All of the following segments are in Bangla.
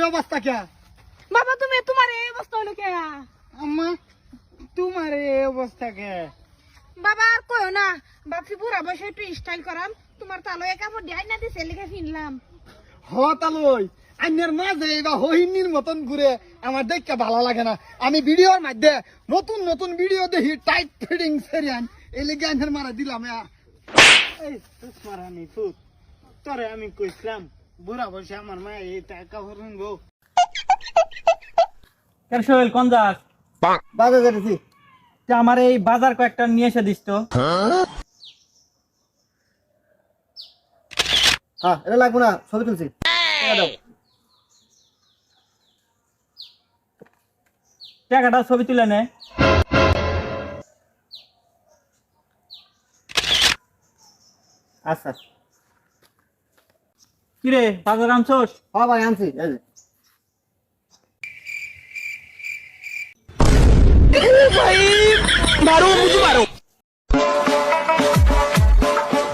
অবস্থা কে বাবা তুমি তোমার এই অবস্থা হলো কে আম্মা তোমার এই অবস্থা কে বাবা আর কইও না বাপি বুড়া বসে একটু স্টাইল করাম তোমার তালো এক কাপড় দিয়ে না দিছে লিখে ফিনলাম হ তালই আইনের মাঝে বা হহিনীর মতন ঘুরে আমার দেখতে ভালো লাগে না আমি ভিডিওর মধ্যে নতুন নতুন ভিডিও দেখি টাইট ফিটিং সেরিয়ান এই লিগে আইনের মারা দিলাম এই তুই মারানি তুই তোরে আমি কইছিলাম বুড়া বসে আমার মা এই টাকা ভরুন গো কেন সোহেল কোন যাস বাজার যাচ্ছি আমার এই বাজার কয়েকটা নিয়ে এসে দিস তো। হ্যাঁ এটা লাগবো না ছবি তুলছি টাকাটা ছবি তুলে নে। আচ্ছা কিরে বাজার আনছোস? হ্যাঁ ভাই আনছি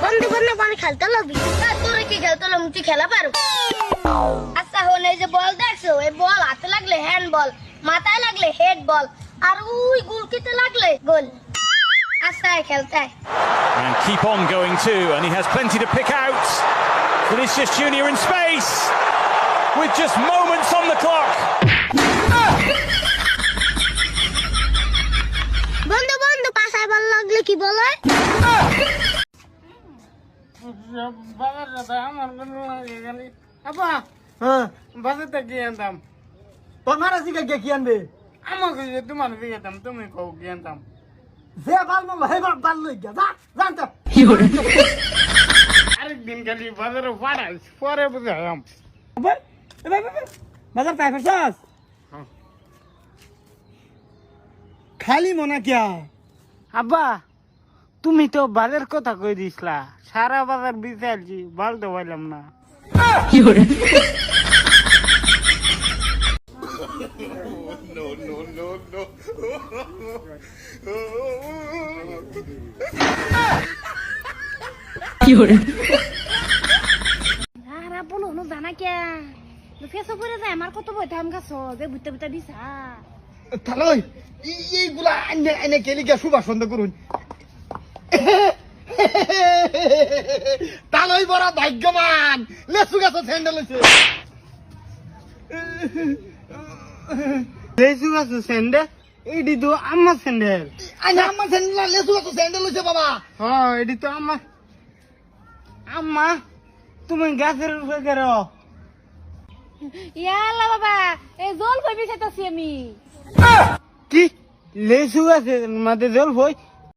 বন্ধু বন্ধু আমি খেলতে লাগবি তোরে কি খেলতে লাগবি তুই খেলা পারো আচ্ছা হন এই যে বল দেখছো এই বল হাতে লাগলে হ্যান্ড বল মাথায় লাগলে হেড বল আর ওই গোলকিতে লাগলে গোল আচ্ছা খেলতে And keep on going too, and he has plenty to pick out. Vinicius Junior in space with just moments on the clock. বন্ধু বন্ধু পাশায় বল লাগলে কি বলে আব্বা হ্যাঁ বাজারটা কি আনতাম তোর মারা জিগা কে কি আনবে আমাকে যে তোমার দিকে দাম তুমি কও কি আনতাম যে বাল মাল হে বাল লই গা যা জানতা আরেকদিন খালি বাজারে ফাড়াইস পরে বুঝাম বাজার তাই ফেসাস খালি মনা কিয়া আব্বা তুমি তো বাজার কথা কই দিছলা সারা বাজার বিচারছি বলতে পারলাম না বলো নো জানা কে ফেসো করে যায় আমার কত বই থাম গাছ যে বুঝতে বুঝতে দিছা তালই এইগুলা আইনে আইনে কেলিকা সুবাস বন্ধ করুন তালই বড় ভাগ্যবান লেসু গাছ স্যান্ডেল হইছে লেসু গাছ স্যান্ডেল এডি তো আমার স্যান্ডেল আইনা আমার স্যান্ডেল না লেসু গাছ স্যান্ডেল হইছে বাবা হ্যাঁ এডি তো আমার আম্মা তুমি গাছের উপরে করো ইয়াল্লা বাবা এই জল কই বিছাইতাছি আমি কি লেসু গাছের মাঝে জল হই